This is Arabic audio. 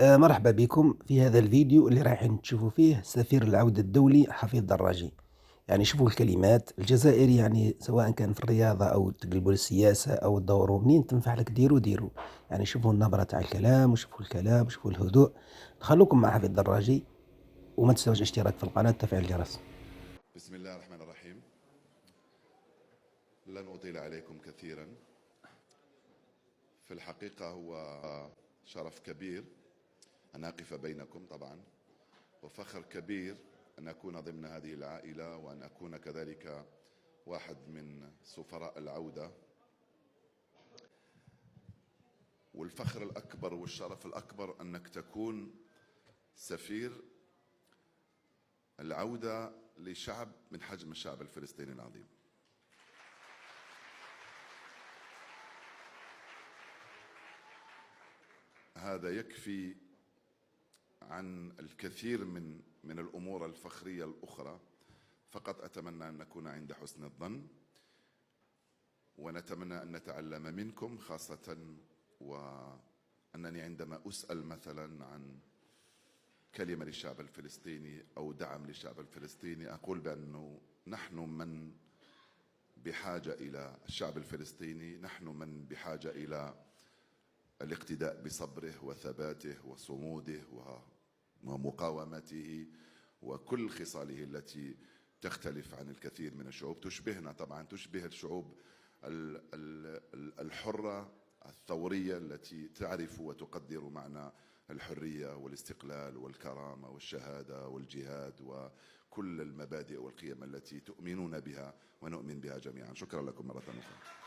مرحبا بكم في هذا الفيديو اللي رايحين تشوفوا فيه سفير العودة الدولي حفيظ دراجي. يعني شوفوا الكلمات الجزائر، يعني سواء كان في الرياضة أو تقلبوا للسياسة أو تدوروا منين تنفع لك ديروا. يعني شوفوا النبرة تاع الكلام وشوفوا الكلام وشوفوا الهدوء. خلوكم مع حفيظ دراجي، وما تنسوش الاشتراك في القناة وتفعيل الجرس. بسم الله الرحمن الرحيم. لن أطيل عليكم كثيرا. في الحقيقة هو شرف كبير أن أقف بينكم طبعا، وفخر كبير أن أكون ضمن هذه العائلة وأن أكون كذلك واحد من سفراء العودة. والفخر الأكبر والشرف الأكبر أنك تكون سفير العودة لشعب من حجم الشعب الفلسطيني العظيم. هذا يكفي عن الكثير من الأمور الفخرية الأخرى. فقط أتمنى أن نكون عند حسن الظن، ونتمنى أن نتعلم منكم، خاصة وأنني عندما أسأل مثلا عن كلمة للشعب الفلسطيني أو دعم للشعب الفلسطيني، أقول بأنه نحن من بحاجة إلى الشعب الفلسطيني، نحن من بحاجة إلى الاقتداء بصبره وثباته وصموده ومقاومته وكل خصاله التي تختلف عن الكثير من الشعوب. تشبهنا طبعا، تشبه الشعوب الحرة الثورية التي تعرف وتقدر معنى الحرية والاستقلال والكرامة والشهادة والجهاد وكل المبادئ والقيم التي تؤمنون بها ونؤمن بها جميعا. شكرا لكم مرة أخرى.